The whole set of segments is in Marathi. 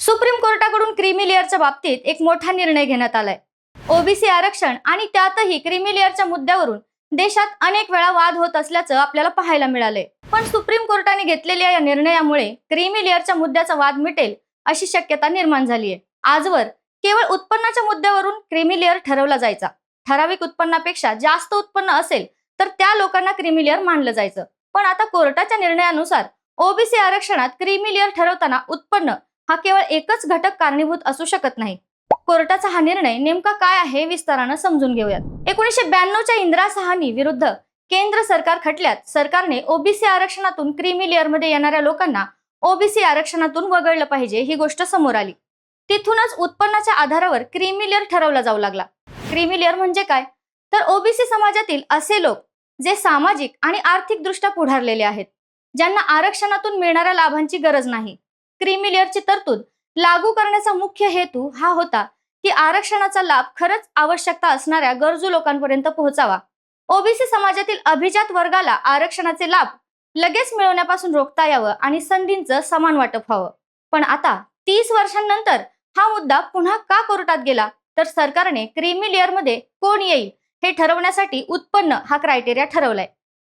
सुप्रीम कोर्टाकडून क्रीमी लेअरच्या बाबतीत एक मोठा निर्णय घेण्यात आलाय। ओबीसी आरक्षण आणि त्यातही क्रीमी लेअरच्या मुद्द्यावरून देशात अनेक वेळा वाद होत असल्याचं आपल्याला पाहायला मिळालंय। पण सुप्रीम कोर्टाने घेतलेल्या या निर्णयामुळे क्रीमी लेअरच्या मुद्द्याचा वाद मिटेल अशी शक्यता निर्माण झाली आहे। आजवर केवळ उत्पन्नाच्या मुद्द्यावरून क्रीमी लेअर ठरवला जायचा। ठराविक उत्पन्नापेक्षा जास्त उत्पन्न असेल तर त्या लोकांना क्रीमी लेअर मानलं जायचं। पण आता कोर्टाच्या निर्णयानुसार ओबीसी आरक्षणात क्रीमी लेअर ठरवताना उत्पन्न हा केवळ एकच घटक कारणीभूत असू शकत नाही। कोर्टाचा हा निर्णय नेमका काय आहे विस्ताराने समजून घेऊयात। 1992च्या इंदिरा साहनी विरुद्ध केंद्र सरकार खटल्यात सरकारने ओबीसी आरक्षणातून क्रीमी लेअर मध्ये येणाऱ्या लोकांना ओबीसी आरक्षणातून वगळलं पाहिजे ही गोष्ट समोर आली। तिथूनच उत्पन्नाच्या आधारावर क्रीमी लेअर ठरवला जाऊ लागला। क्रीमी लेअर म्हणजे काय तर ओबीसी समाजातील असे लोक जे सामाजिक आणि आर्थिक दृष्ट्या पुढारलेले आहेत, ज्यांना आरक्षणातून मिळणाऱ्या लाभांची गरज नाही। क्रीमी लेअरची तरतूद लागू करण्याचा मुख्य हेतू हा होता की आरक्षणाचा लाभ खरंच आवश्यकता असणाऱ्या गरजू लोकांपर्यंत पोहोचावा। ओबीसी समाजातील अभिजात वर्गाला आरक्षणाचे लाभ लगेच मिळवण्यापासून रोखता यावं आणि संधींचं समान वाटप व्हावं। पण आता 30 वर्षांनंतर हा मुद्दा पुन्हा का कोर्टात गेला तर सरकारने क्रीमी लेअर मध्ये कोण येईल हे ठरवण्यासाठी उत्पन्न हा क्रायटेरिया ठरवलाय।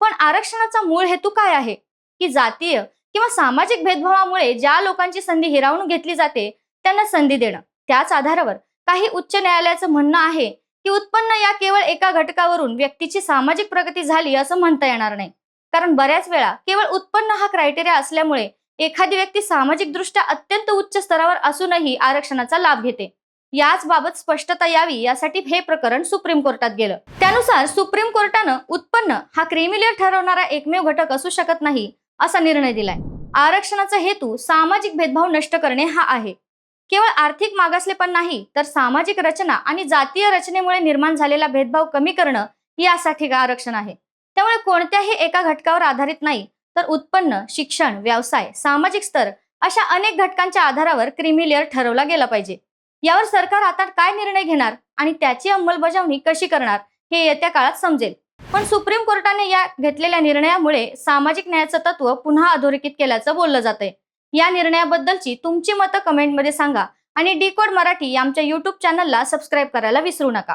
पण आरक्षणाचा मूळ हेतू काय आहे की जातीय किंवा सामाजिक भेदभावामुळे ज्या लोकांची संधी हिरावून घेतली जाते त्यांना संधी देणं। त्याच आधारावर काही उच्च न्यायालयाचं म्हणणं आहे की उत्पन्न या केवळ एका घटकावरून व्यक्तीची सामाजिक प्रगती झाली असं म्हणता येणार नाही। कारण बऱ्याच वेळा केवळ उत्पन्न हा क्रायटेरिया असल्यामुळे एखादी व्यक्ती सामाजिक दृष्ट्या अत्यंत उच्च स्तरावर असूनही आरक्षणाचा लाभ घेते। याच बाबत स्पष्टता यावी यासाठी हे प्रकरण सुप्रीम कोर्टात गेलं। त्यानुसार सुप्रीम कोर्टानं उत्पन्न हा क्रीमी लेअर ठरवणारा एकमेव घटक असू शकत नाही असा निर्णय दिलाय। आरक्षणाचा हेतू सामाजिक भेदभाव नष्ट करणे हा आहे। केवळ आर्थिक मागासलेपण नाही तर सामाजिक रचना आणि जातीय रचनेमुळे निर्माण झालेला भेदभाव कमी करणं यासाठी आरक्षण आहे। त्यामुळे कोणत्याही एका घटकावर आधारित नाही तर उत्पन्न, शिक्षण, व्यवसाय, सामाजिक स्तर अशा अनेक घटकांच्या आधारावर क्रीमी लेअर ठरवला गेला पाहिजे। यावर सरकार आता काय निर्णय घेणार आणि त्याची अंमलबजावणी कशी करणार हे येत्या काळात समजेल। पण सुप्रीम कोर्टाने या घेतलेल्या निर्णयामुळे सामाजिक न्यायाचं तत्व पुन्हा अधोरेखित केल्याचं बोललं जातंय। या निर्णयाबद्दलची तुमची मतं कमेंटमध्ये सांगा आणि डिकोड मराठी आमच्या YouTube चॅनलला सबस्क्राईब करायला विसरू नका।